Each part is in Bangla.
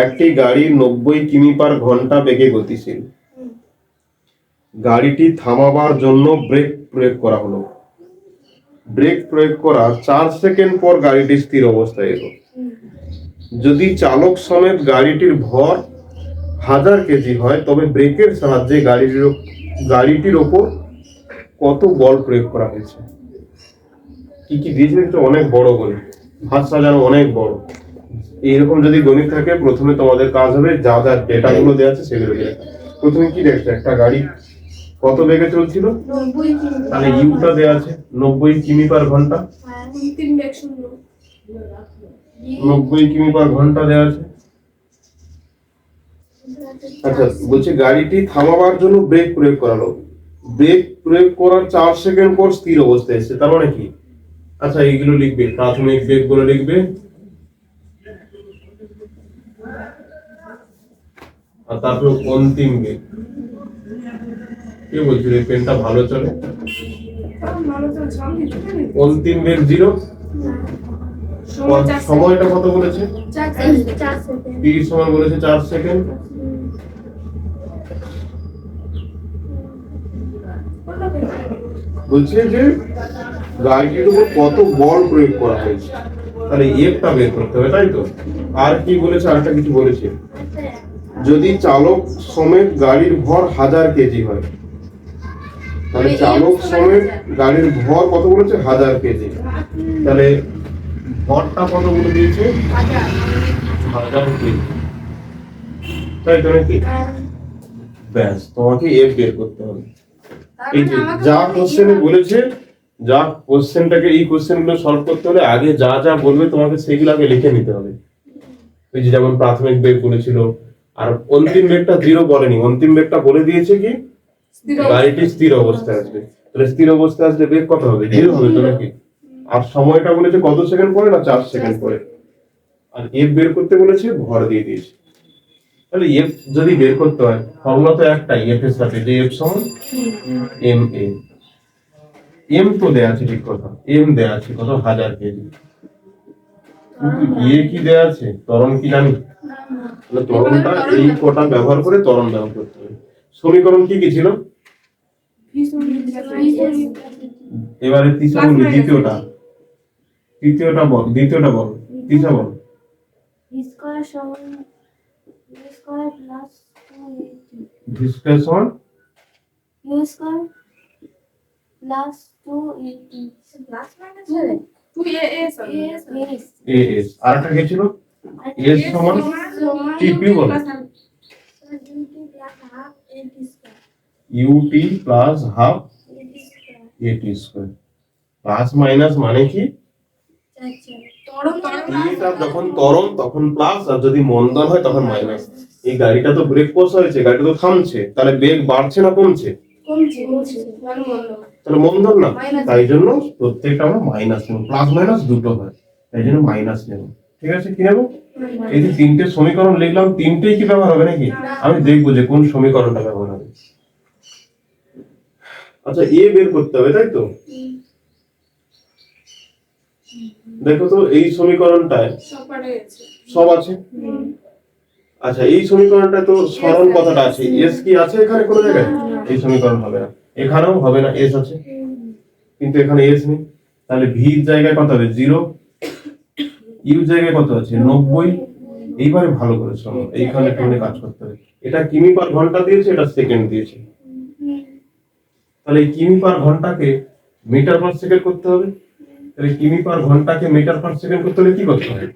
একটি গাড়ি 90 কিমি/ঘন্টা বেগে গতিশীল। গাড়িটি থামাবার জন্য ব্রেক প্রয়োগ করা হলো। ব্রেক প্রয়োগ করার 4 সেকেন্ড পর গাড়িটি স্থির অবস্থায় এলো। যদি চালক সমেত গাড়িটির ভর 1000 কেজি হয়, তবে ব্রেকের সাহায্যে গাড়িটির ওপর কত বল প্রয়োগ করা হয়েছে? কি কি দিয়েছে? অনেক বড় গণিত, ভাত সাজানো অনেক বড়। এইরকম যদি গণিত থাকে, প্রথমে তোমাদের কাজ হবে যা যা ডেটা গুলো দেওয়া আছে সেগুলো দিয়ে। প্রথমে কি দেখছো? একটা গাড়ি কত বেগে চলছিল? 90 কিমি। তাহলে ইউটা দেওয়া আছে 90 কিমি/ঘন্টা। 90 কিমি/ঘন্টা দেওয়া আছে। আচ্ছা, বলছে গাড়িটি থামাবার জন্য ব্রেক প্রয়োগ করালো। ব্রেক প্রয়োগ করার 4 সেকেন্ড পর স্থির অবস্থায় এসেছে, তার মানে কি? আচ্ছা, এইগুলো লিখবে, প্রাথমিক বেগ গুলো লিখবে, আর তারপর অন্তিম বেগ। কে বলছিল এই পেনটা ভালো চলে? অন্তিম বেগ 0। সময়টা কত বলেছে? 4 সেকেন্ড। t সমান বলেছে 4 সেকেন্ড। বলছে যে গাড়িটির উপর কত বল প্রয়োগ করা হয়েছে, তাহলে একটা বের করতে হবে, তাই তো? আর কি বলেছে? আরেকটা কিছু বলেছে, যদি চালক সমেত গাড়ির ভর 1000 কেজি হয়, তাহলে চালক সমেত গাড়ির ভর কত বলেছে? 1000 কেজি। তাহলে ভরটা কত বলে দিয়েছে? 1000 কেজি, তাই তো নাকি? ব্যাস, তোমাকে এফ বের করতে হবে। এই যে যা কোশ্চেনে বলেছে, যা কোশ্চেনটাকে, এই কোশ্চেনগুলো সলভ করতে হলে আগে যা যা বলবে তোমাকে সেগুলো আগে লিখে নিতে হবে। ওই যে যেমন প্রাথমিক বেগ বলেছিল, আর অন্তিম বেগটা 0 বলেনি, অন্তিম বেগটা বলে দিয়েছে কি গাড়িটি স্থির অবস্থায় আসবে। তাহলে স্থির অবস্থায় আসলে বেগ কত হবে? 0 হবে তো নাকি? আর সময়টা বলেছে কত সেকেন্ড পরে? না, 4 সেকেন্ড পরে। আর এফ বের করতে বলেছে, ভর দিয়ে দিয়েছে। তাহলে এফ যদি বের করতে হয়, ফর্মুলা তো একটাই এফ এর সাথে, যে এফ সমান এম এ। এম তো দেয়া আছে, ঠিক কথা, এম দেয়া আছে কত? 1000 কেজি। কিন্তু এ কি দেয়া আছে? ত্বরণ কি জানি? তাহলে ত্বরণটা এই কটা ব্যবহার করে ত্বরণ ব্যবহার করতে হবে। সমীকরণ কি কি ছিল? এবারে দ্বিতীয়টা বল, দ্বিতীয়টা বল, তিসা বল। v স্কয়ার সমান v square plus 2at। v square সমান u square plus 2at plus minus হবে 2as। as। আরেকটা কি ছিল? s সমান tp ball, ut plus half at square. Plus minus মানে কি? এটা যখন ত্বরণ তখন প্লাস, আর যদি মন্দন হয় তখন মাইনাস। এই গাড়িটা তো ব্রেক কোর্স হয়েছে, গাড়িটা তো থামছে, তাহলে বেগ বাড়ছে না কমছে? তাহলে মন্দন না, তাই জন্য প্রত্যেকটা আমরা মাইনাস নেব, প্লাস মাইনাস দুটো হয়, তাই জন্য মাইনাস নেব। ঠিক আছে, কি নেব? এই যে তিনটে সমীকরণ লিখলাম, তিনটেই কি ব্যবহার হবে নাকি? আমি দেখবো যে কোন সমীকরণটা ব্যবহার হবে। আচ্ছা, এ বের করতে হবে, তাই তো? দেখো তো এই সমীকরণটায় সব আছে। আচ্ছা, এই সমীকরণটা তো সরল কথাটা আছে, এস কি আছে এখানে কোনো জায়গায়? এই সমীকরণ হবে না, এখানেও হবে না, এস আছে কিন্তু এখানে এস নেই। তাহলে ভি এর জায়গায় কত হবে? 0। ইউ জায়গায় কত আছে? 90। এইবারে ভালো করে শোনো, এইখানে একটু কাজ করতে হবে। এটা কিমি/ঘন্টা দিয়েছে, এটা সেকেন্ড দিয়েছে। তাহলে এই কিমি/ঘন্টাকে মিটার/সেকেন্ড করতে হবে। তাহলে কিমি/ঘন্টাকে মিটার/সেকেন্ড করতে হলে কি করতে হবে?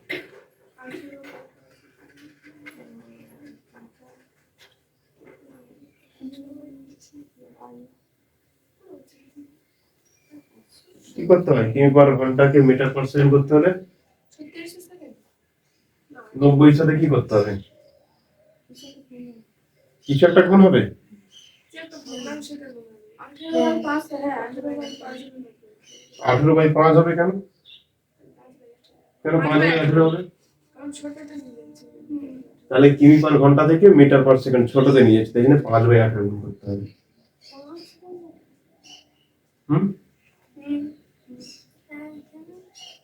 কি করতে হয়? কিমি/ঘন্টাকে মিটার/সেকেন্ড করতে হলে 90 এর সাথে কি করতে হবে? কিছু একটা গুণ হবে। 18/5 হবে কেন? কেন 5/18 হবে? তাহলে কিমি/ঘন্টা থেকে মিটার/সেকেন্ড ছোটতে নিয়েছে, তাই জন্য 5/18 গুণ করতে হবে।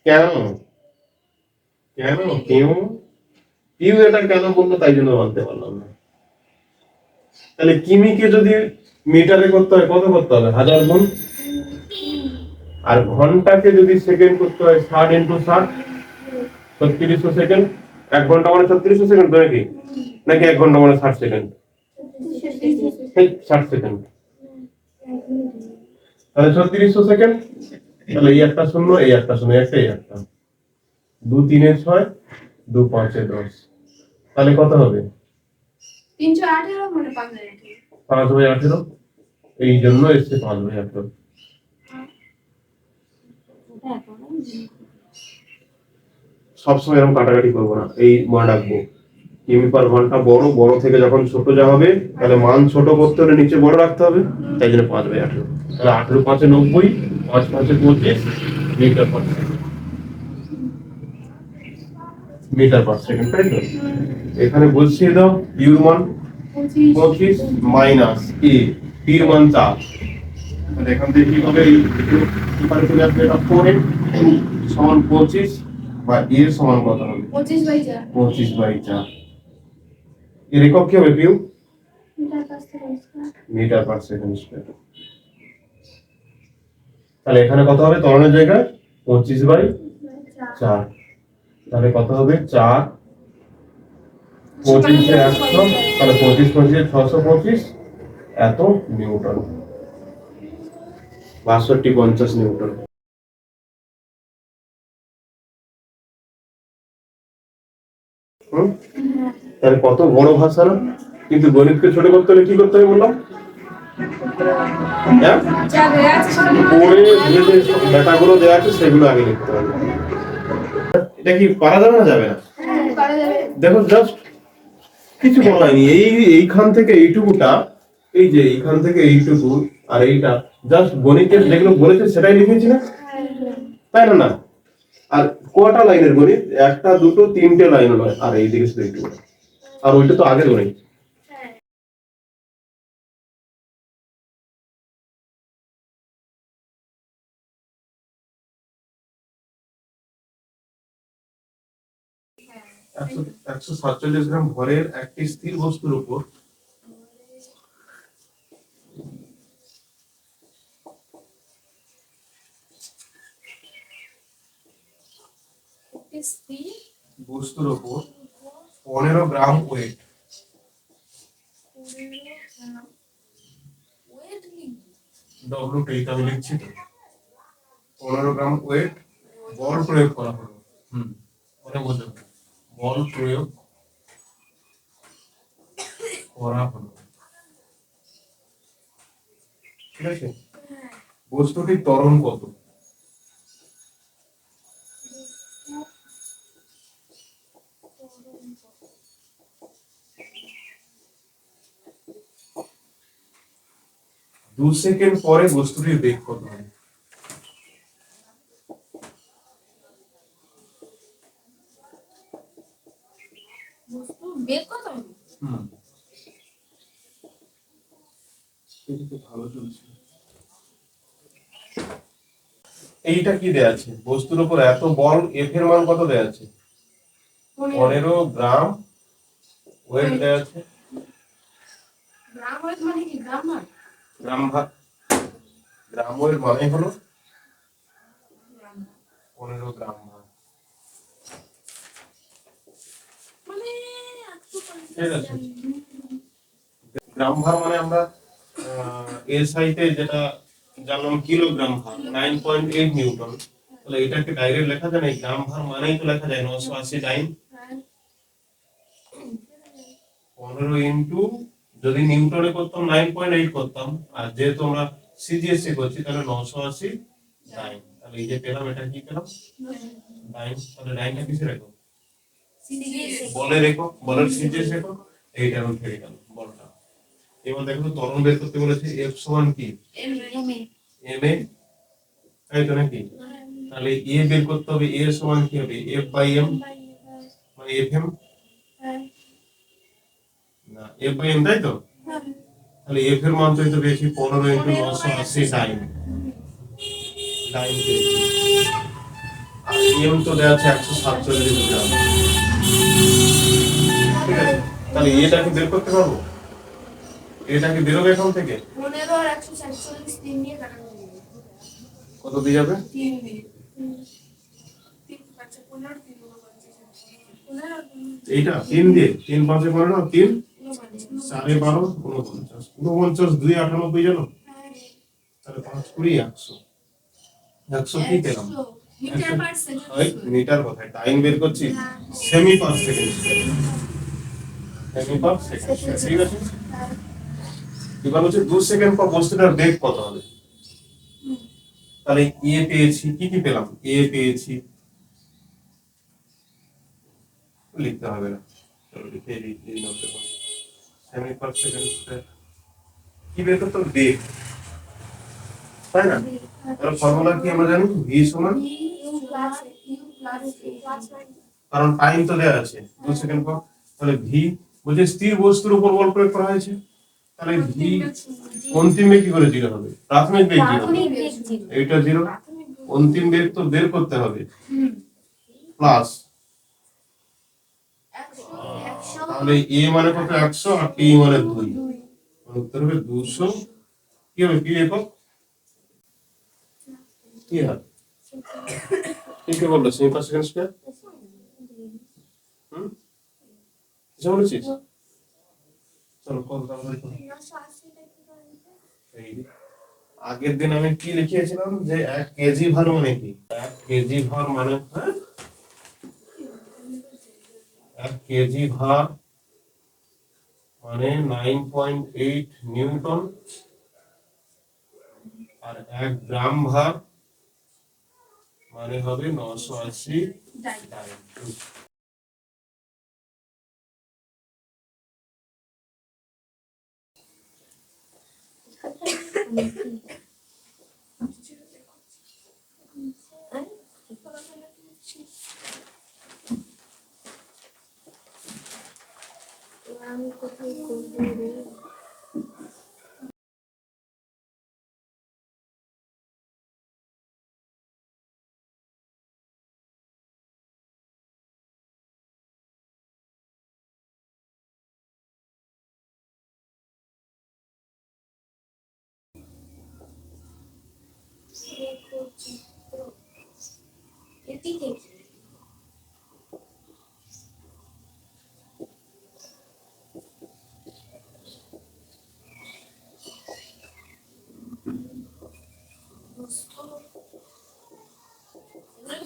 কেন? কেন? কেউ পিউ এটা কেন বললো তাই জন্য বলতে পারলাম না। তাহলে কিমিকে যদি মিটারে করতে হয় কত করতে হবে, 1000 গুণ। আর ঘন্টাকে যদি সেকেন্ড করতে হয় 60 ইন্টু 60, 3600 সেকেন্ড। 1 ঘন্টা মানে 3600 সেকেন্ড তো নাকি, নাকি 1 ঘন্টা মানে 60 সেকেন্ড? 60 সেকেন্ড। তাহলে 3600 সেকেন্ড। তাহলে এই একটা শূন্য, এই একটা শূন্য, এই একটা 2 3 এ 6, 2 5 এ 10। তাহলে কত হবে? 318 মানে 5/18। এই জন্য এসছে 5/18। সবসময় এরকম কাটাকাটি করবো না, এই মনে রাখবো কিমি পার ঘন্টা বড়, বড় থেকে যখন ছোট যা হবে তাহলে মান ছোট করতে হলে নিচে বড় রাখতে হবে, তাই জন্য 5/18। তাহলে 18 5 90, 5 5 25 metre per second. Metre per second, তাই তো? এখানে বসিয়ে দাও ইউর মান 25 মাইনাস এ, টির মান 4। তাহলে এখান থেকে কি হবে, কি পারে চলে আসবে, এটা 4 সমান 25 বা এর সমান কত হবে, 25/4। 25/4। এর একক কি হবে পিউ? Metre per second square. তাহলে এখানে কত হবে ত্বরণের জায়গায় 25/4। তাহলে কত হবে 4 25 এ 100, তাহলে 25 25 625 এত নিউটন, 6250 নিউটন। তাহলে কত বড় ভাষা না? কিন্তু গণিতকে ছোট করতে হলে কি করতে হবে বললাম? হ্যাঁ, পড়ে যে ডাটাগুলো দেওয়া আছে সেগুলো আগে লিখতে হবে। এটা কি পারা যাবে না, যাবে না? দেখো জাস্ট কিছু বলা হয়নি, এইখান থেকে এইটুকুটা, এই যে এইখান থেকে এইটুকু আর এইটা জাস্ট গণিতের যেগুলো বলেছে সেটাই লিখেছি না, তাই না? না, আর কয়টা লাইনের গণিত, একটা দুটো তিনটে লাইন নয়, আর এইদিকে শুধু এইটুকু, আর ওইটা তো আগের গণিত। একশো 147 গ্রাম ভরের একটি স্থির বস্তুর উপর বস্তুর উপর 15 গ্রাম ওয়েট, ডব্লিউটি আমি লিখছি তো, 15 গ্রাম ওয়েট বল প্রয়োগ করা হলো। মানে বোঝো, বল প্রয়োগ করা হলো, ঠিক আছে? বস্তুটির ত্বরণ কত? দু সেকেন্ড পরে বস্তুটির বেগ কত হয়? ভালো চলছে। এইটা কি দেয়া আছে, বস্তুর উপর এত বল, এফ এর মান কত দেয়া আছে? 15 গ্রাম ওয়েট দেয়া আছে। গ্রাম ওয়েট মানে কি, গ্রাম মান? গ্রাম ওয়েট মানে হলো 15 গ্রাম ভার, ঠিক আছে? গ্রাম ভার মানে আমরা এসআই তে যেটা জানলাম কিলোগ্রাম ভার 9.8 নিউটন, তাহলে এটাকে ডাইরেক্ট লেখা যায় না, গ্রাম ভার মানেই তো লেখা যায় 980 টাইম 15 ইনটু, যদি নিউটনে করতাম 9.8 করতাম, আর যেহেতু আমরা সিজিএসসি করছি তাহলে 980 টাইম। তাহলে এই যে পেলাম, এটা কি পেলাম, টাইম। তাহলে টাইমটা কিসে রেখো, বলে রেখো, বলের সিজিএস রেখো, এইটা আমি ফেলে গেল বলটা। এবার দেখো তো ত্বরণ বের করতে বলেছে, এফ সমান কি, এম এ, তাই তো নাকি? তাহলে এ বের করতে হবে, এ সমান কি হবে, এফ বাই এম, মানে এফ এম না, এফ বাই এম, তাই তো? তাহলে এফ এর মান তো পেয়েছি 15 ইনটু 980 টাইম, টাইম পেয়েছি। আর এম তো দেওয়া আছে 147 গ্রাম। ঠিক আছে, তাহলে এটাকে বের করতে পারবো, এটাকে বেরোবে এখান থেকে 15 আর 147 3 দিয়ে কাটানো যাবে। কত দিয়ে যাবে? 3 দিয়ে 3 5 15 3 15 এইটা 3 দিয়ে 3 5 15 3 4 12 49 49 2 98 জানো, তাহলে 5 20 100 100 কি পেলাম? মিটার পার ওই সেকেন্ড। মিটার কোথায়, টাইম বের করছি, semi per second, semi per second, ঠিক আছে। এবার হচ্ছে 2 সেকেন্ড পর বস্তুটার বেগ কত হবে, তাহলে এ পেয়েছি, কি কি পেলাম, এ পেয়েছি, লিখতে হবে না, চলো লিখে দিই, এই নামটা সেমি পার সেকেন্ড কি বের করতে হবে, বেগ, তাই না? তাহলে ফর্মুলা কি আমরা জানি, v সমান, ইউ প্লাস কারণ টাইম তো দেয়া আছে 2 সেকেন্ড পর, তাহলে v বলছে স্থির বস্তুর উপর বল প্রয়োগ করা হয়েছে, তাহলে v অন্তিম বেগ কি করে জিরো হবে, প্রাথমিক বেগ জিরো, এইটা জিরো, অন্তিম বেগ তো বের করতে হবে, প্লাস, তাহলে a মানে কত 100 আর t মানে 2, মানে উত্তর হবে 200, কি হবে p একক, কি হবে, কি কি বললো সেমি পার সেকেন্ড স্কয়ার, কিছু বলেছিস, চলো কত তাড়াতাড়ি করো। এই আগের দিন আমি কি লিখিয়েছিলাম যে 1 কেজি ভর মানে কি, 1 কেজি ভর মানে, হ্যাঁ 1 কেজি ভর মানে 9.8 নিউটন, আর 1 গ্রাম ভর মানে হবে 980 ডাইন। আমি কোথায় করবো রে? এটি থেকে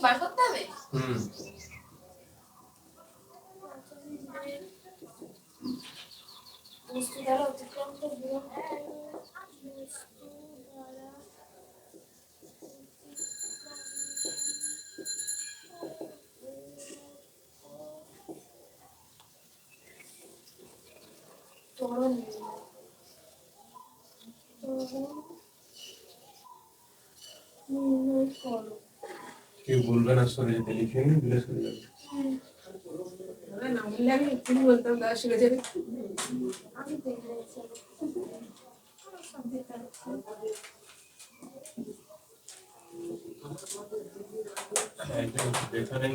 বার করতে হবে। বস্তু দ্বারা অতিক্রম করে দূরত্ব বস্তু দ্বারা ত্বরণ নির্ণয় করো। কেউ বলবে না, সরে যেতে, লিখে নিন, দিলে সরে যাবে। না বললে আমি এক্ষুনি বলতাম দাদা শিখে যাবে। আমি দেখে যেখানে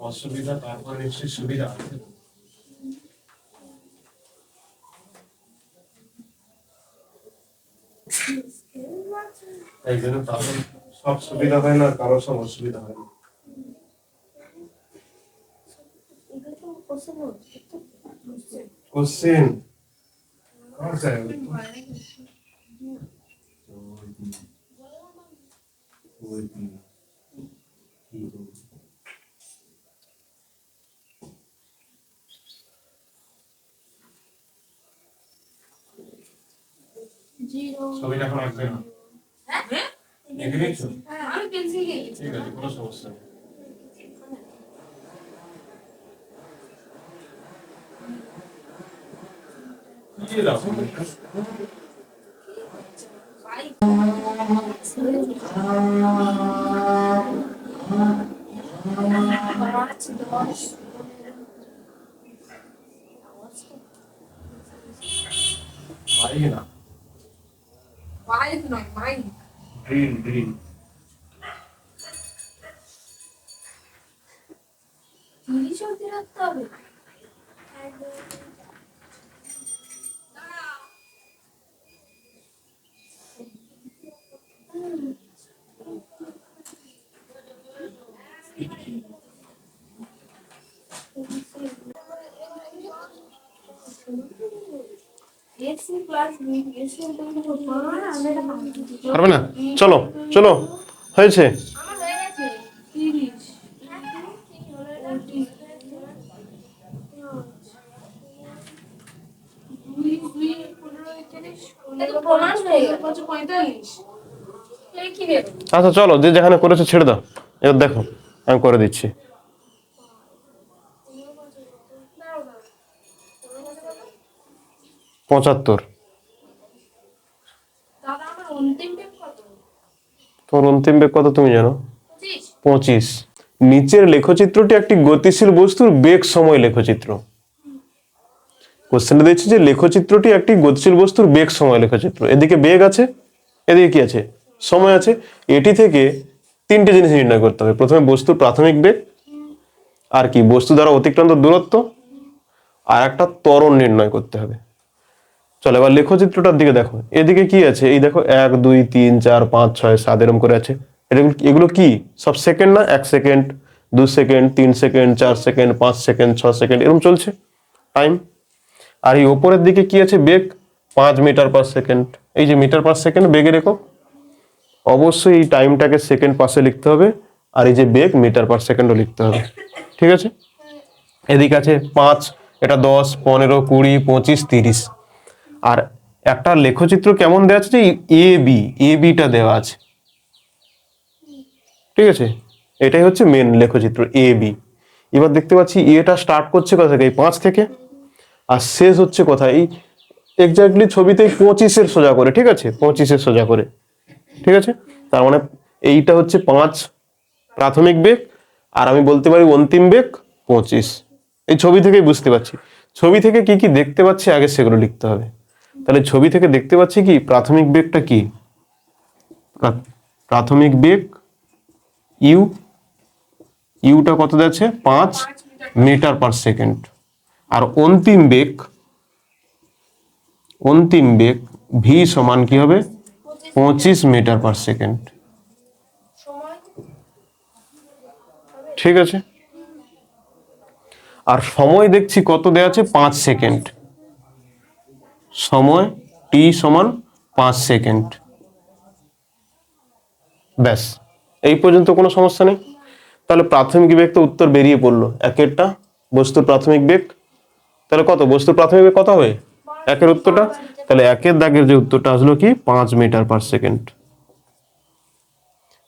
অসুবিধা তারপরে নিশ্চয়ই সুবিধা আছে, এই জন্য তারপর সব সুবিধা হয় না, কারো সব অসুবিধা হয় না। কোশ্চেন कहाँ से आया ছবিটা এখন আঁকবে না, এঁকে নিচ্ছো? আমি পেন্সিল দিয়ে ঠিক আছে, কোনো সমস্যা নেই। কি রাখো ভাই না, বাইক নয় বাইক ড্রিল ড্রিল তিরিশ অবধি রাখতে হবে। পারবে না? চলো চলো, হয়েছে। আমার হয়ে গেছে 30 দুই দুই 15 30 প্রমাণ হয়ে গেল 45 এই কি রে আচ্ছা চলো, যে যেখানে করেছে ছেড়ে দাও, এবার দেখো আমি করে দিচ্ছি। দাও দাও 75। দাদা আমার অন্তিম বেগ কত তোমার অন্তিম বেগ কত তুমি জানো? 25 25। নিচের লেখচিত্রটি একটি গতিশীল বস্তুর বেগ সময় লেখচিত্র। কোশ্চেনে দিয়েছে যে লেখচিত্রটি একটি গতিশীল বস্তুর বেগ সময় লেখচিত্র। এদিকে বেগ আছে, এদিকে কি আছে? সময় আছে। এটি থেকে তিনটে জিনিস নির্ণয় করতে হবে। প্রথমে বস্তুর প্রাথমিক বেগ, আর কি বস্তু দ্বারা অতিক্রান্ত দূরত্ব, আর একটা ত্বরণ নির্ণয় করতে হবে। চলো এবার লেখচিত্রটার দিকে দেখো। এদিকে কি আছে? এই দেখো 1 2 3 4 5 6 7 এরকম করে আছে। এগুলো কি? সব সেকেন্ড না? 1 second, 2 second, 3 second, 4 second, 5 second, 6 second এরকম চলছে টাইম। আর এই ওপরের দিকে কি আছে? বেগ 5 মিটার পার সেকেন্ড। এই যে মিটার পার সেকেন্ড বেগের একক, অবশ্যই এই টাইমটাকে সেকেন্ড পাশে লিখতে হবে, আর এই যে বেগ মিটার পার সেকেন্ডও লিখতে হবে। ঠিক আছে? এদিকে আছে 5, এটা 10 15 20 25 30। আর একটা লেখচিত্র কেমন দেওয়া আছে? যে এ বিটা দেওয়া আছে। ঠিক আছে, এটাই হচ্ছে মেন লেখচিত্র এ বি। এবার দেখতে পাচ্ছি এটা স্টার্ট করছে কোথা থেকে? এই 5 থেকে, আর শেষ হচ্ছে কোথায়? এই এক্স্যাক্টলি ছবিতে 25-এর সোজা করে। ঠিক আছে, 25-এর সোজা করে। ঠিক আছে, তার মানে এইটা হচ্ছে 5 প্রাথমিক বেগ, আর আমি বলতে পারি অন্তিম বেগ 25। এই ছবি থেকেই বুঝতে পারছি। ছবি থেকে কি কি দেখতে পাচ্ছি আগে সেগুলো লিখতে হবে। তাহলে ছবি থেকে দেখতে পাচ্ছি কি প্রাথমিক বেগটা কি? প্রাথমিক বেগ ইউটা কত যাচ্ছে? 5 মিটার পার সেকেন্ড। আর অন্তিম বেগ ভি সমান কি হবে? 25 মিটার পার সেকেন্ড। সময় ঠিক আছে, আর সময় দেখছি কত দেওয়া আছে? 5 সেকেন্ড। সময় টি সমান 5 সেকেন্ড। ব্যাস, এই পর্যন্ত কোনো সমস্যা নেই। তাহলে প্রাথমিক বেগ তো উত্তর বেরিয়ে পড়লো। একেরটা বস্তুর প্রাথমিক বেগ, তাহলে কত? বস্তুর প্রাথমিক বেগ কত হবে? একের উত্তরটা, তাহলে একের দাগের যে উত্তরটা আসলো কি? 5 মিটার পার সেকেন্ড।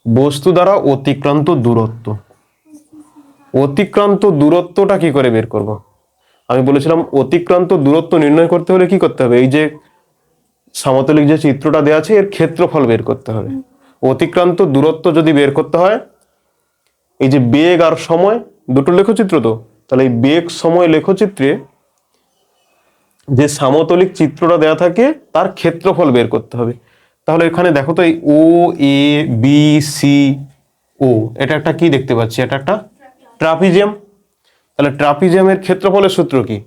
বস্তু দ্বারা অতিক্রান্ত দূরত্ব। অতিক্রান্ত দূরত্বটা কি করে বের করব? আমি বলেছিলাম অতিক্রান্ত দূরত্ব নির্ণয় করতে হলে কি করতে হবে? এই যে সমতলিক যে চিত্রটা দেওয়া আছে এর ক্ষেত্রফল বের করতে হবে। অতিক্রান্ত দূরত্ব যদি বের করতে হয়, এই যে বেগ আর সময় দুটো লেখচিত্র, তো তাহলে এই বেগ সময় লেখচিত্রে যে সমতলিক চিত্রটা দেওয়া থাকে তার ক্ষেত্রফল বের করতে হবে। তাহলে এখানে দেখো তো, এই ও এ বি সি ও, এটা একটা কি দেখতে পাচ্ছি? এটা একটা ট্রাপিজিয়াম। তাহলে ট্রাপিজিয়ামের ক্ষেত্রফলের সূত্র কি?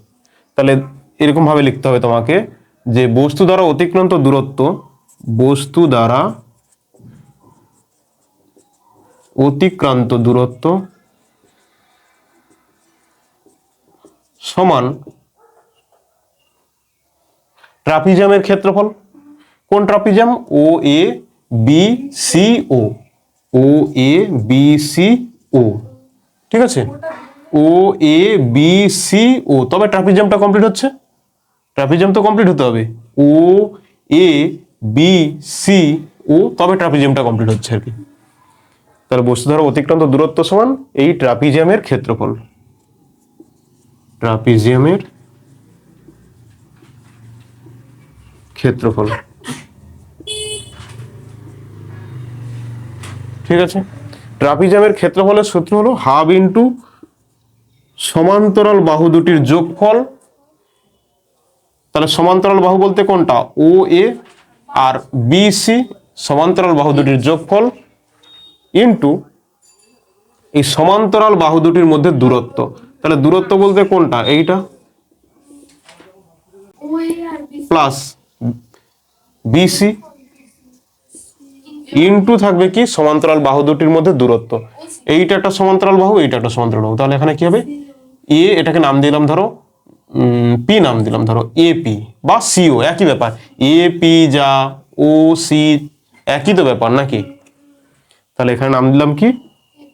তাহলে এরকম ভাবে লিখতে হবে তোমাকে, যে বস্তু দ্বারা অতিক্রান্ত দূরত্ব, বস্তু দ্বারা অতিক্রান্ত দূরত্ব সমান ট্রাপিজিয়ামের ক্ষেত্রফল। কোন trapezium? O A B C O, O A B C ও। ঠিক আছে, ও এ বি সি ও, তবে ট্রাপিজিয়ামটা কমপ্লিট হচ্ছে। ট্রাপিজিয়াম তো কমপ্লিট হতে হবে, ও এ বি সি ও, তবে ট্রাপিজিয়ামটা কমপ্লিট হচ্ছে আর কি। তাহলে বস্তু দ্বারা অতিক্রান্ত দূরত্ব সমান এই ট্রাপিজিয়ামের ক্ষেত্রফল। ট্রাপিজিয়ামের ক্ষেত্রফল। ঠিক আছে, ট্রাপিজিয়ামের ক্ষেত্রফলের সূত্র হলো হাফ ইন্টু সমান্তরাল বাহু দুটির যোগফল। তাহলে সমান্তরাল বাহু বলতে কোনটা? ও এ আর বি সি, সমান্তরাল বাহু দুটির যোগফল ইন্টু এই সমান্তরাল বাহু দুটির মধ্যে দূরত্ব। তাহলে দূরত্ব বলতে কোনটা? এইটা। প্লাস বিসি ইনটু থাকবে কি সমান্তরাল বাহু দুটির মধ্যে দূরত্ব। এইটা একটা সমান্তরাল বাহু, এইটা একটা সমান্তরাল বাহু, তাহলে এখানে কি হবে এ, এটাকে নাম দিলাম ধরো পি, নাম দিলাম ধরো এপি বা সিও, একই ব্যাপার। এপি যা ও সি একই তো ব্যাপার নাকি? তাহলে এখানে নাম দিলাম কি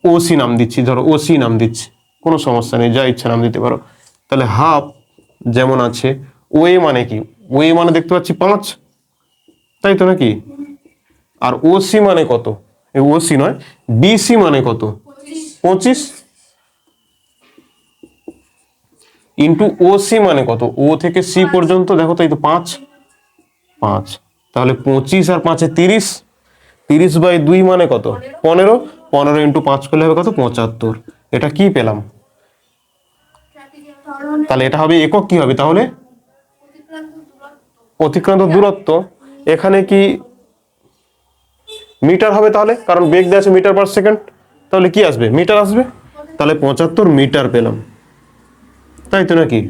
ও সি নাম দিচ্ছি, ধরো ও সি নাম দিচ্ছি, কোনো সমস্যা নেই, যা ইচ্ছা নাম দিতে পারো। তাহলে হাফ যেমন আছে, ও এ মানে কি, ও এ মানে দেখতে পাচ্ছি 5, তাই তো নাকি? আর ও সি মানে কত, ও সি নয় বিসি মানে কত 25 ইন্টু ও সি মানে কত, ও থেকে সি পর্যন্ত দেখো তো, এই তো 5, তাহলে 25 আর 5 30, 30/2 মানে কত 15, 15 ইন্টু 5 করলে হবে কত 75। এটা কি পেলাম? তাহলে এটা হবে একক, কি হবে তাহলে অতিক্রান্ত দূরত্ব। এখানে কি মিটার হবে তাহলে, কারণ বেগ দেওয়া আছে মিটার পার সেকেন্ড, তাহলে কি আসবে মিটার আসবে, তাহলে 75 মিটার পেলাম, তাই তো নাকি?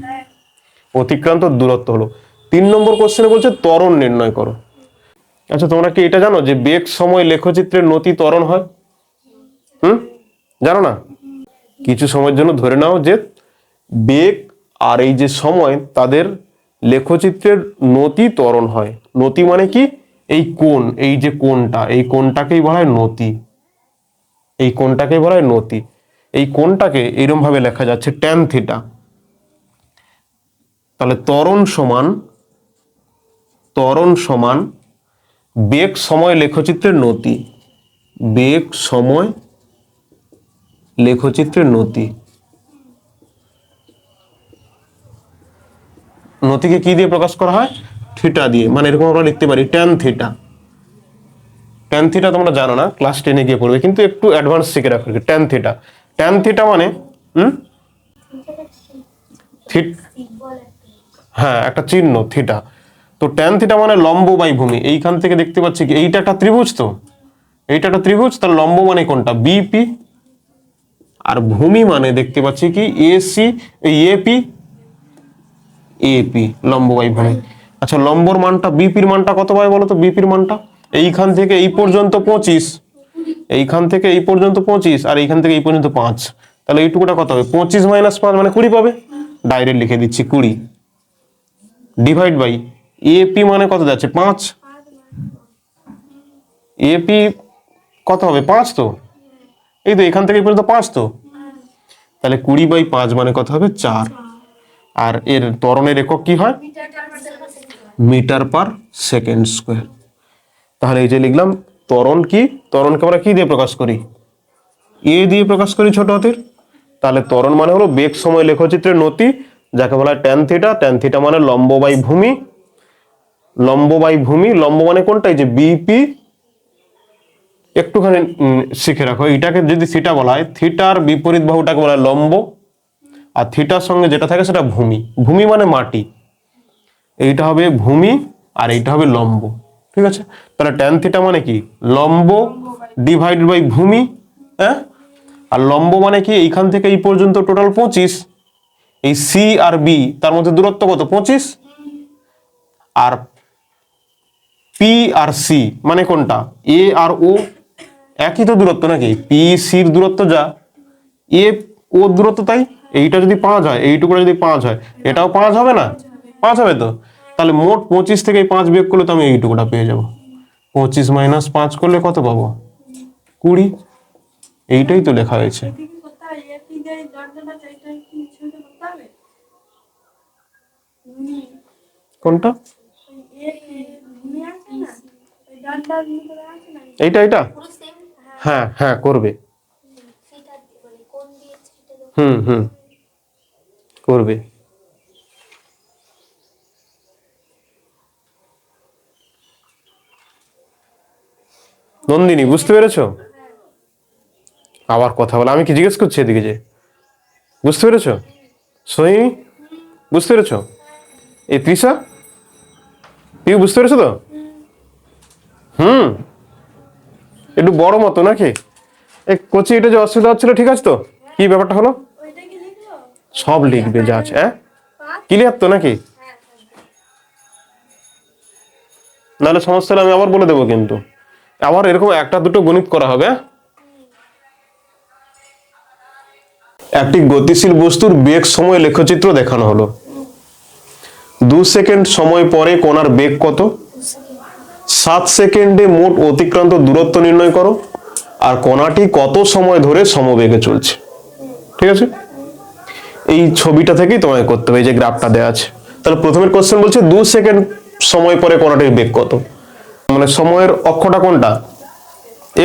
অতিক্রান্ত দূরত্ব হলো। 3 নম্বর কোশ্চেনে বলছে ত্বরণ নির্ণয় করো। আচ্ছা তোমরা কি এটা জানো যে বেগ সময় লেখচিত্রের নতি ত্বরণ হয়? জানো না? কিছু সময়ের জন্য ধরে নাও যে বেগ আর এই যে সময় তাদের লেখচিত্রের নতি ত্বরণ হয়। নতি মানে কি, এই কোণ, এই যে কোণটা, এই কোণটাকেই বলা হয় নতি, এই কোণটাকেই বলা হয় নতি। এই কোণটাকে এরকম ভাবে লেখা যাচ্ছে ট্যান থিটা। তাহলে ত্বরণ সমান বেগ সময় লেখচিত্রের নতি, বেগ সময় লেখচিত্রের নতি। নতিকে কি দিয়ে প্রকাশ করা হয়? থিটা দিয়ে, মানে এরকম আমরা লিখতে পারি ট্যান থিটা। ট্যান থিটা তোমরা জানো না, ক্লাস 10-এ গিয়ে পড়বে, কিন্তু একটু অ্যাডভান্স শিখে রাখো ট্যান থিটা। ট্যান থিটা মানে হ্যাঁ একটা চিহ্ন থিটা। তো ট্যান থিটা মানে লম্ব বাই ভূমি। এইখান থেকে দেখতে পাচ্ছি কি এইটা একটা ত্রিভুজ, তো এইটা একটা ত্রিভুজ, তার লম্ব মানে কোনটা বিপি, আর ভূমি মানে দেখতে পাচ্ছি কি এসি, এপি, এপি লম্ব বাই ভূমি। আচ্ছা লম্বর মানটা, বিপির মানটা কত পাবে বলো তো? বিপির মানটা এইখান থেকে এই পর্যন্ত 25, এইখান থেকে এই পর্যন্ত 25, আর এইখান থেকে এই পর্যন্ত 5, তাহলে এইটুকুটা কত হবে 25 - 5 মানে 20 পাবে। ডাইরেক্ট লিখে দিচ্ছি 20 ডিভাইড বাই এপি মানে কত যাচ্ছে 5, এপি কত হবে 5, তো এই তো এখান থেকে এই পর্যন্ত 5, তো তাহলে 20/5 মানে কত হবে 4। আর এর ত্বরণের একক কি হয়? Metre per second square. তাহলে এই যে লিখলাম ত্বরণ কি, ত্বরণকে আমরা কি দিয়ে প্রকাশ করি? এ দিয়ে প্রকাশ করি ছোট হাতের। তাহলে ত্বরণ মানে হলো বেগ সময় লেখচিত্রের নতি, যাকে বলা হয় ট্যান থিটা। ট্যান থিটা মানে লম্ব বাই ভূমি, লম্ব বাই ভূমি, লম্ব মানে কোনটা, এই যে বিপি। একটুখানি শিখে রাখো, এটাকে যদি থিটা বলা হয়, থিটার বিপরীত বাহুটাকে বলা হয় লম্ব, আর থিটার সঙ্গে যেটা থাকে সেটা ভূমি। ভূমি মানে মাটি, এইটা হবে ভূমি আর এইটা হবে লম্ব, ঠিক আছে? তাহলে ট্যান থিটা মানে কি লম্ব ডিভাইডেড বাই ভূমি, হ্যাঁ। আর লম্ব মানে কি এইখান থেকে এই পর্যন্ত টোটাল 25, এই সি আর বি তার মধ্যে দূরত্ব কত 25, আর পি আর সি মানে কোনটা এ আর ও, একই তো দূরত্ব নাকি? পি সির দূরত্ব যা, এ ও দূরত্ব তাই। এইটা যদি 5 হয়, এইটুকুটা যদি 5 হয়, এটাও 5 হবে না? 5 হবে তো। তাহলে মোট 25 থেকে 5 বিয়োগ করলে তো আমি এইটুকুটা পেয়ে যাবো। 25 - 5 করলে কত পাবো 20। এইটাই তো লেখা হয়েছে। কোনটা? এইটা এইটা হ্যাঁ হ্যাঁ করবে, করবে। নন্দিনী বুঝতে পেরেছো? আবার কথা বলে, আমি কি জিজ্ঞেস করছি এদিকে যে বুঝতে পেরেছো? সোহিনী বুঝতে পেরেছো? এই তৃষা তুই বুঝতে পেরেছো তো? একটু বড় মতো নাকি? এই কোচি এটা যে অসুবিধা হচ্ছিল, ঠিক আছে তো? কি ব্যাপারটা হলো? সব লিখবে যা আছে, হ্যাঁ ক্লিয়ার তো নাকি? নাহলে সমস্যা হলে আমি আবার বলে দেবো, কিন্তু আবার এরকম একটা দুটো গণিত করা হবে। একটি গতিশীল বস্তুর বেগ সময় লেখচিত্র দেখানো হলো। 2 সেকেন্ড সময় পরে কণার বেগ কত? 7 সেকেন্ডে মোট অতিক্রান্ত দূরত্ব নির্ণয় করো। আর কণাটি কত সময় ধরে সমবেগে চলছে। ঠিক আছে, এই ছবিটা থেকেই তোমায় করতে হবে। এই যে গ্রাফটা দেওয়া আছে, তাহলে প্রথমের কোশ্চেন বলছে 2 সেকেন্ড সময় পরে কণাটির বেগ কত। মানে সময়ের অক্ষটা কোনটা?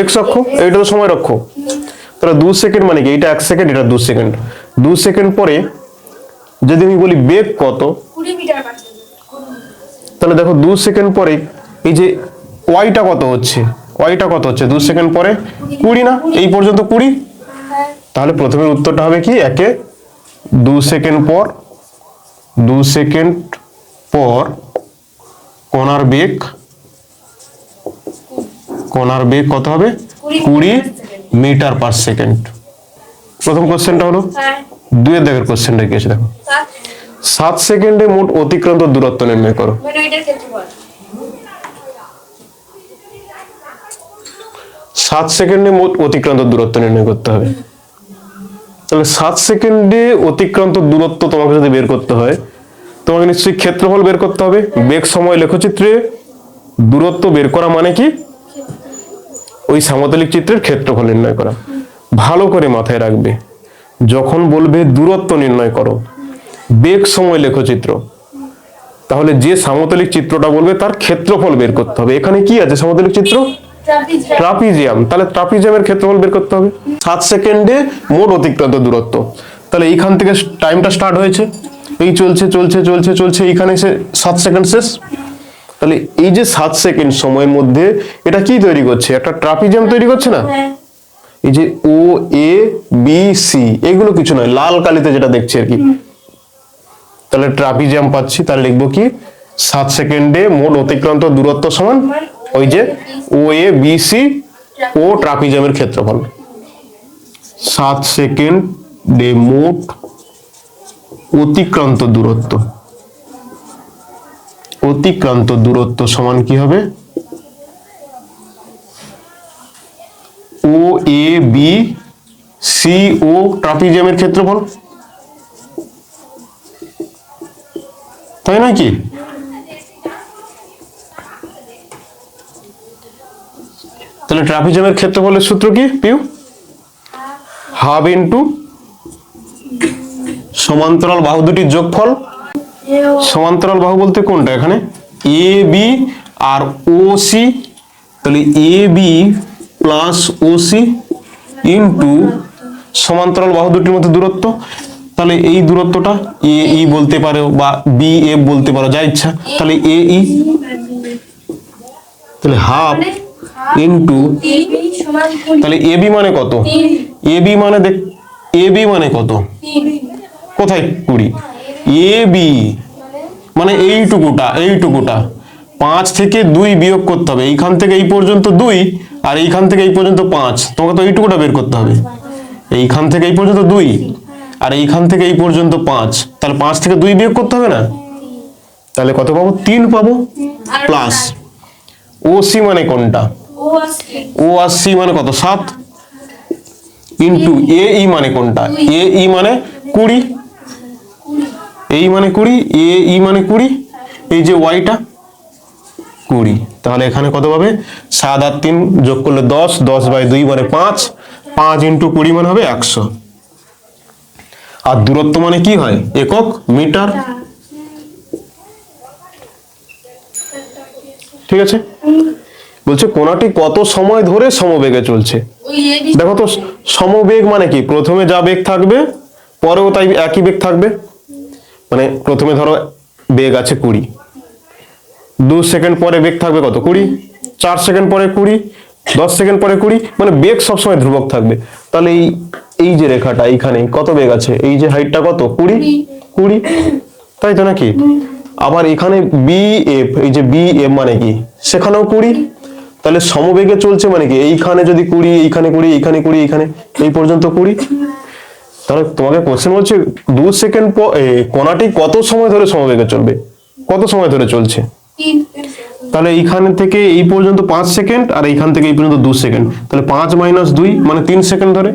এক্স অক্ষ, এইটা তো সময়ের অক্ষ। তাহলে 2 সেকেন্ড মানে কি? এটা 1 সেকেন্ড, এটা 2 সেকেন্ড। 2 সেকেন্ড পরে যদি আমি বলি বেগ কত, 20 মিটার পার সেকেন্ড। তাহলে দেখো 2 সেকেন্ড পরে এই যে ওয়াইটা কত হচ্ছে, ওয়াইটা কত হচ্ছে 2 সেকেন্ড পরে 20 না? এই পর্যন্ত 20। তাহলে প্রথমের উত্তরটা হবে কি? একে 2 সেকেন্ড পর, 2 সেকেন্ড পর কণার বেগ, কণার বেগ কত হবে? 20 মিটার পার সেকেন্ড। প্রথম কোশ্চেনটা হলো। দুইয়ের দাগের কোশ্চেনটা কি আছে দেখো। 7 সেকেন্ডে মোট অতিক্রান্ত দূরত্ব নির্ণয় করো। মানে এটার ক্ষেত্রফল 7 সেকেন্ডে মোট অতিক্রান্ত দূরত্ব নির্ণয় করতে হবে। তাহলে 7 সেকেন্ডে অতিক্রান্ত দূরত্ব তোমাকে যদি বের করতে হয়, তোমাকে নিশ্চয়ই ক্ষেত্রফল বের করতে হবে। বেগ সময় লেখচিত্রে দূরত্ব বের করা মানে কি? ওই সমতলিক চিত্রের ক্ষেত্রফল নির্ণয় করা। ভালো করে মাথায় রাখবে, যখন বলবে দূরত্ব নির্ণয় করো, বেগ সময় লেখচিত্র, তাহলে যে সমতলিক চিত্রটা বলবে তার ক্ষেত্রফল বের করতে হবে। এখানে কি আছে? সমতলিক চিত্র, ট্রাপিজিয়াম। তাহলে ট্রাপিজিয়ামের ক্ষেত্রফল বের করতে হবে। 7 সেকেন্ডে মোট অতিক্রান্ত দূরত্ব। তাহলে এইখান থেকে টাইমটা স্টার্ট হয়েছে, এই চলছে চলছে চলছে চলছে, এইখানে এসে 7 সেকেন্ড শেষ। তাহলে এই যে 7 সেকেন্ড সময়ের মধ্যে এটা কি তৈরি করছে? একটা ট্রাপিজিয়াম তৈরি করছে না? এই যে ও এ বি সি, এগুলো কিছু নয়, লাল কালিতে যেটা দেখছি আর কি। তাহলে ট্রাপিজিয়াম পাচ্ছি। তাহলে লিখবো কি? 7 সেকেন্ডে মোট অতিক্রান্ত দূরত্ব সমান ওই যে ও এ বি সি ও ট্রাপিজিয়ামের ক্ষেত্রফল। 7 সেকেন্ডে মোট অতিক্রান্ত দূরত্ব, অতিক্রান্ত দূরত্ব সমান কি হবে? ও এ বি সি ও ট্রাপিজিয়ামের ক্ষেত্রফল, তাই নয় কি? তাহলে ট্রাপিজিয়ামের ক্ষেত্রফলের সূত্র কি পিউ? হাফ ইনটু সমান্তরাল বাহু দুটির যোগফল। সমান্তরাল বাহু বলতে কোনটা? এখানে A B R O C. তাহলে A B plus O C into সমান্তরাল বাহু দুটির মধ্যে দূরত্ব। তাহলে এই দূরত্বটা এ ই বলতে পারো বা বি এফ বলতে পারো, যা ইচ্ছা। তাহলে এ ই, তাহলে হাফ ইনটু, তাহলে এ বি মানে কত? এ বি মানে দেখ, এ বি মানে কত? কোথায় 20? এ বি মানে এইটুকুটা, এইটুকুটা 5 থেকে 2 বিয়োগ করতে হবে। এইখান থেকে এই পর্যন্ত 2 আর এইখান থেকে এই পর্যন্ত 5। তোমাকে তো এইটুকুটা বের করতে হবে। এইখান থেকে এই পর্যন্ত 2 আর এইখান থেকে এই পর্যন্ত 5। তাহলে 5 থেকে 2 বিয়োগ করতে হবে না? তাহলে কত পাবো? 3 পাবো। প্লাস ও সি মানে কোনটা? ও আর সি মানে কত? 7 ইনটু এ ই মানে কোনটা? এ ই মানে 20, এই মানে 20, এ ই মানে 20, এই যে ওয়াইটা 20। তাহলে এখানে কত পাবে? 7 আর 3 যোগ করলে 10, 10/2 মানে 5, 5 ইনটু 20 মানে হবে 100। আর দূরত্ব মানে কি হয়? একক মিটার। ঠিক আছে, বলছে কোণাটি কত সময় ধরে সমবেগে চলছে। দেখো তো সমবেগ মানে কি? প্রথমে যা বেগ থাকবে পরেও তাই একই বেগ থাকবে। মানে প্রথমে ধরো বেগ আছে 20, 2 সেকেন্ড পরে বেগ থাকবে কত? 20, 4 সেকেন্ড পরে 20, 10 সেকেন্ড পরে 20, মানে বেগ সবসময় ধ্রুবক থাকবে। তাহলে এই যে রেখাটা এইখানে কত বেগ আছে? এই যে হাইটটা কত? 20, তাই তো নাকি? আবার এখানে বি এফ, এই যে বি এফ মানে কি? সেখানেও 20। তাহলে সমবেগে চলছে মানে কি? এইখানে যদি 20, এইখানে 20, এইখানে 20, এইখানে এই পর্যন্ত 20। তাহলে তোমাকে কোশ্চেন বলছে 2 সেকেন্ড পর কণাটি কত সময় ধরে সমবেগে চলবে? কত সময় ধরে চলছে? তাহলে এইখান থেকে এই পর্যন্ত 5 সেকেন্ড আর এইখান থেকে এই পর্যন্ত 2 সেকেন্ড, তাহলে 5 - 2 মানে 3 সেকেন্ড ধরে।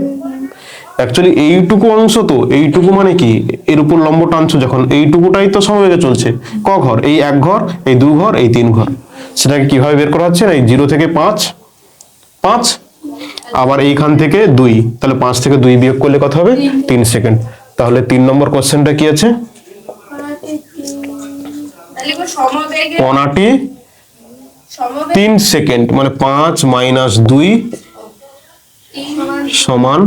অ্যাকচুয়ালি এইটুকু অংশ, তো এইটুকু মানে কি, এর উপর লম্ব টানছো যখন, এইটুকুটাই তো সমবেগে চলছে। ক ঘর? এই 1 ঘর, এই 2 ঘর, এই 3 ঘর। সেটাকে কিভাবে বের করা হচ্ছে? না, এই 0 থেকে 5, 5, আবার এইখান থেকে 2, তাহলে 5 থেকে 2 বিয়োগ করলে কত হবে? 3 সেকেন্ড। তাহলে 3 নম্বর কোশ্চেনটা কি আছে? কণাটি 3 সেকেন্ড মানে 5 - 2 সমান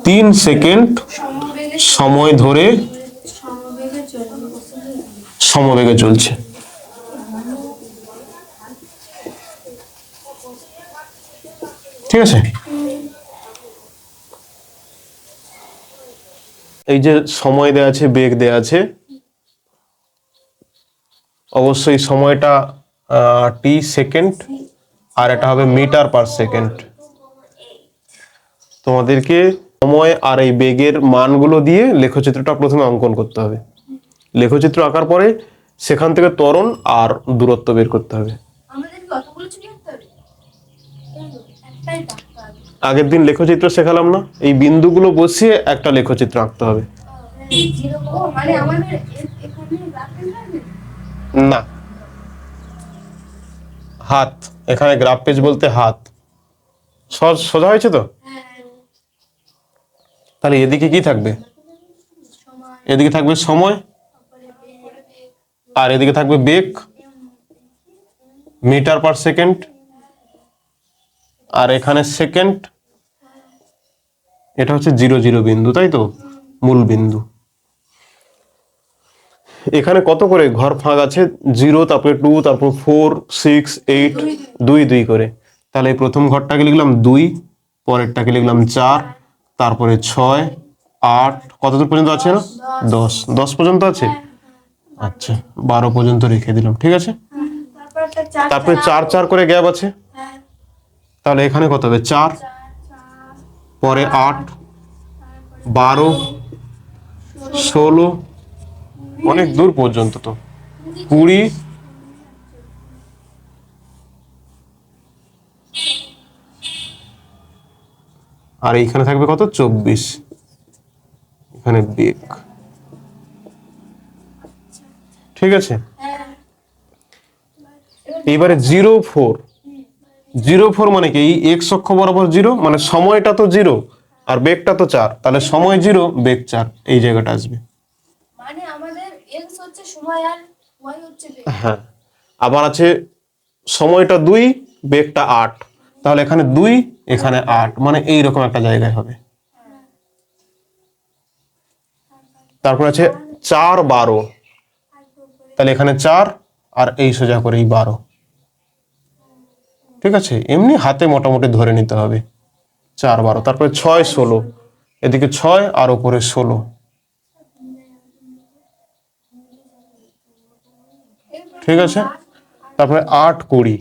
3 সেকেন্ড সময় ধরে সমবেগে চলছে। ঠিক আছে, এই যে সময় দেয়া আছে, বেগ দেয়া আছে, অবশ্যই সময়টা টি সেকেন্ড আর এটা হবে মিটার পার সেকেন্ড। তোমাদেরকে সময় আর এই বেগের মানগুলো দিয়ে লেখচিত্রটা প্রথমে অঙ্কন করতে হবে। লেখচিত্র আঁকার পরে সেখান থেকে ত্বরণ আর দূরত্ব বের করতে হবে। আগের দিন লেখচিত্র শেখালাম না? এই বিন্দুগুলো বসিয়ে একটা লেখচিত্র আঁকতে হবে। না, হাত, এখানে গ্রাফ পেজ বলতে হাত। সোজা হয়েছে তো? তাহলে এদিকে কি থাকবে? এদিকে থাকবে সময় আর এদিকে থাকবে বেগ, মিটার পার সেকেন্ড, আর এখানে সেকেন্ড। এটা হচ্ছে 0, 0 বিন্দু, তাই তো? মূল বিন্দু। এখানে কত করে ঘর ফাঁক আছে? 0, তারপরে 2, তারপর 4, 6, 8, 2 2 করে। তাহলে এই প্রথম ঘরটাকে লিখলাম 2, পরেরটাকে লিখলাম 4, তারপরে 6, 8, কতদূর পর্যন্ত আছে? না 10, 10 পর্যন্ত আছে। আচ্ছা, 12 পর্যন্ত রেখে দিলাম। ঠিক আছে, তারপরে 4 4 করে গ্যাপ আছে। তাহলে এখানে কত হবে? 4, পরে 8, 12, 16, অনেক দূর পর্যন্ত, তো 20, আর এইখানে থাকবে কত? 24। এখানে বেগ। ঠিক আছে, এইবারে 0 4, 0 4 মানে কি? এই এক্স অক্ষ বরাবর 0 মানে সময়টা তো 0 আর বেগটা তো 4, তাহলে সময় 0, বেগ 4, এই জায়গাটা আসবে। মানে আমাদের x হচ্ছে সময় আর y হচ্ছে বেগ। হ্যাঁ, আবার আছে সময়টা 2, বেগটা 8, তাহলে এখানে 2, এখানে 8, মানে এইরকম একটা জায়গায় হবে। তারপর আছে 4 12, তাহলে এখানে 4 আর এই সোজা করে এই 12। ঠিক আছে, এমনি হাতে মোটামুটি ধরে নিতে হবে 4 12। তারপরে 6 16, এদিকে 6 আর উপরে 16। ঠিক আছে, তারপরে 8 20,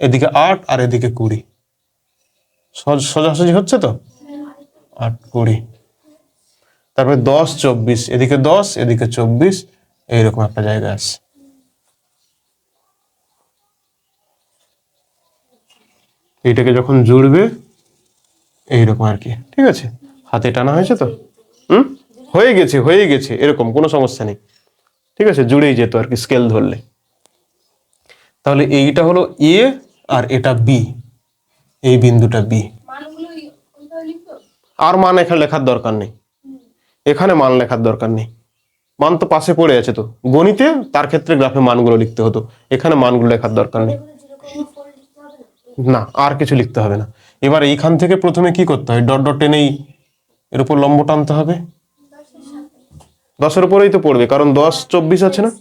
এদিকে 8 আর এদিকে 20, সোজাসুজি হচ্ছে তো? 8 20, তারপরে 10 24, এদিকে 10 এদিকে 24, এইরকম একটা জায়গা আছে। এইটাকে যখন জুড়বে এইরকম আর কি। ঠিক আছে, হাতে টানা হয়েছে তো? হয়ে গেছে, হয়ে গেছে, এরকম কোনো সমস্যা নেই। ঠিক আছে, জুড়েই যেত আর কি স্কেল ধরলে। তাহলে এইটা হলো এ আর এটা বি, এই বিন্দুটা বি। আর মান এখানে লেখার দরকার নেই, এখানে মান লেখার দরকার নেই, মান তো পাশে পড়ে আছে। তো গণিতে তার ক্ষেত্রে গ্রাফে মানগুলো লিখতে হতো, এখানে মানগুলো লেখার দরকার নেই। না, আর কিছু লিখতে হবে না। এবার এইখান থেকে প্রথমে কি করতে হয়? ডট ডট টেনেই এর উপর লম্ব টানতে হবে। 10-এর উপরেই তো পড়বে, কারণ 10 24 আছে না।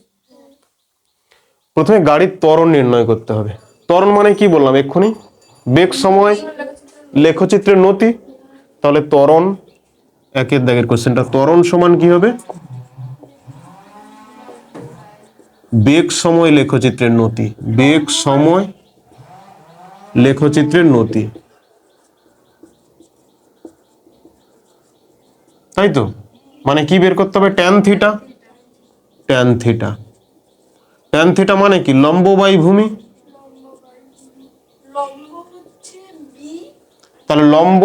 প্রথমে গাড়ির ত্বরণ নির্ণয় করতে হবে। ত্বরণ মানে কি বললাম এক্ষুনি? বেগ সময় লেখচিত্রের নতি। তাহলে ত্বরণ, একের দাগের কোশ্চেনটা, ত্বরণ সমান কি হবে? বেগ সময় লেখচিত্রের নতি, বেগ সময় লেখচিত্রের নতি, তাই তো? মানে কি বের করতে হবে? Tan theta, tan theta. Tan theta মানে কি? লম্ব বাই ভূমি। লম্ব হচ্ছে বি, তাহলে লম্ব,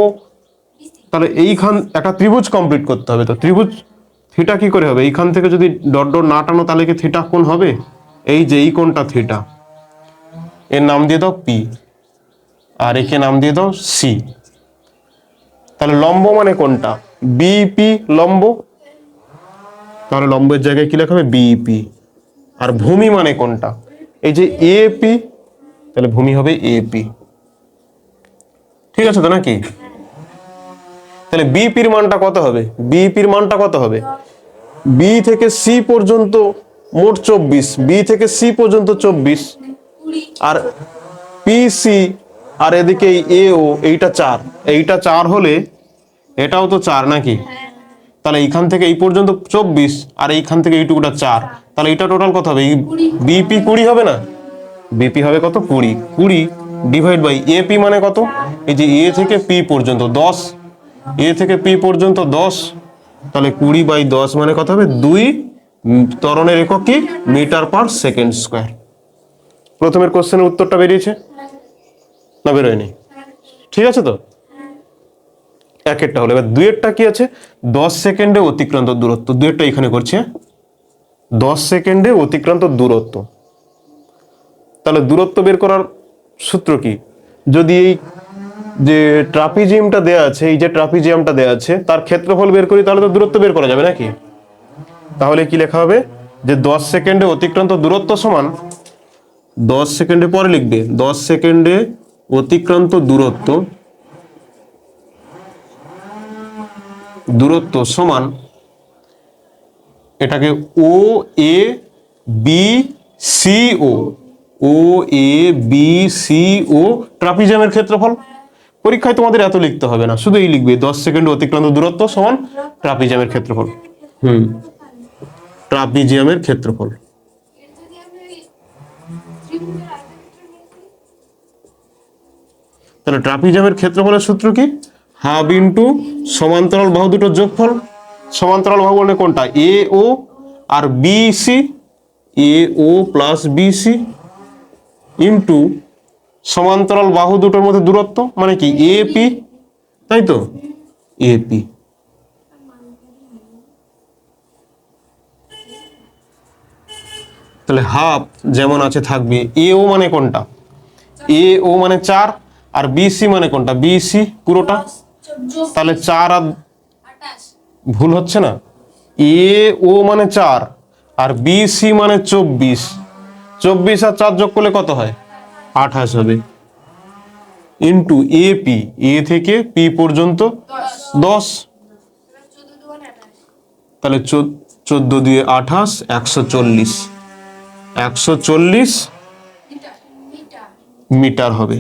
তাহলে এইখান একটা ত্রিভুজ কমপ্লিট করতে হবে। তো ত্রিভুজ থিটা কি করে হবে? এইখান থেকে যদি ডট ডট না টানো তাহলে কি থিটা কোণ হবে? এই যে এই কোণটা থিটা, এর নাম দিয়ে দাও পি, আর একে নাম দিয়ে দাও সি। তাহলে লম্ব মানে কোনটা? বিপি লম্ব, তাহলে লম্বের জায়গায় কি লেখা হবে? বিপি। আর ভূমি মানে কোনটা? এই যে এপি, তাহলে ভূমি হবে এপি। ঠিক আছে তো নাকি? তাহলে বিপির মানটা কত হবে? বিপির মানটা কত হবে? বি থেকে সি পর্যন্ত মোট 24, বি থেকে সি পর্যন্ত 24, 20, আর পিসি আর এদিকে এও এইটা 4, এইটা 4 হলে এটাও তো 4 নাকি? তাহলে এইখান থেকে এই পর্যন্ত 24 আর এইখান থেকে এইটুকুটা 4, তাহলে এটা টোটাল কত হবে? বিপি 20 হবে না? বিপি হবে কত? 20। 20 ডিভাইড বাই এপি মানে কত? এই যে এ থেকে পি পর্যন্ত 10, এ থেকে পি পর্যন্ত 10, তাহলে 20/10 মানে কত হবে? 2 ত্বরণের একক কি? Metre per second square. প্রথমের কোশ্চেনের উত্তরটা বেরিয়েছে না বেরোয়নি? ঠিক আছে তো? একেরটা হলো। এবার দুইয়েরটা কি আছে? 10 সেকেন্ডে অতিক্রান্ত দূরত্ব। দুইয়েরটা এখানে করছি, 10 সেকেন্ডে অতিক্রান্ত দূরত্ব। তাহলে দূরত্ব বের করার সূত্র কি? যদি এই যে ট্রাপিজিয়ামটা দেয়া আছে, এই যে ট্রাপিজিয়ামটা দেয়া আছে তার ক্ষেত্রফল বের করি, তাহলে তো দূরত্ব বের করা যাবে নাকি? তাহলে কি লেখা হবে? যে 10 সেকেন্ডে অতিক্রান্ত দূরত্ব সমান, 10 সেকেন্ডে পরে লিখবে, 10 সেকেন্ডে অতিক্রান্ত দূরত্ব সমান, এটাকে ও A B C O, O A B C ও ট্রাপিজিয়ামের ক্ষেত্রফল। পরীক্ষায় তোমাদের এত লিখতে হবে না, শুধু এই লিখবে 10 সেকেন্ড অতিক্রান্ত দূরত্ব সমান ট্রাপিজিয়ামের ক্ষেত্রফল। ট্রাপিজিয়ামের ক্ষেত্রফল। এর যদি আমি ত্রিভুজের আয়তক্ষেত্র নিয়ে করি, তাহলে ট্রাপিজিয়ামের ক্ষেত্রফলের সূত্র কি? হাফ ইন্টু সমান্তরাল বাহু দুটোর যোগফল। সমান্তরাল বাহু বলতে কোনটা? এ ও আর বি সি, এ ও প্লাস বি সি ইন্টু সমান্তরাল বাহু দুটোর মধ্যে দূরত্ব মানে কি? এপি, তাই তো? এপি। তাহলে হাফ যেমন আছে থাকবে, এ ও মানে কোনটা? এ ও মানে 4, আর বিসি মানে কোনটা? বিসি পুরোটা। তাহলে 4 আর 28, ভুল হচ্ছে না? এ ও মানে 4 আর বিসি মানে 24, 24 আর 4 যোগ করলে কত হয়? 28 হবে। ইন্টু এপি, এ থেকে পি পর্যন্ত 10, 14 দুগুণে 28, তাহলে 14 দিয়ে 28, 140, 140 মিটার, মিটার। মিটার হবে।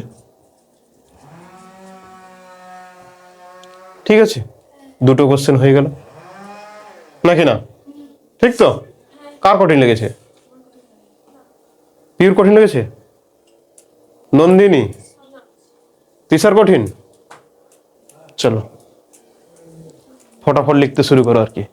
ঠিক আছে, দুটো কোশ্চেন হয়ে গেল নাকি না? ঠিক তো? কার কঠিন লেগেছে? পিওর কঠিন লেগেছে? নন্দিনী তিসার কঠিন? চলো ফটাফট লিখতে শুরু করো আর কি।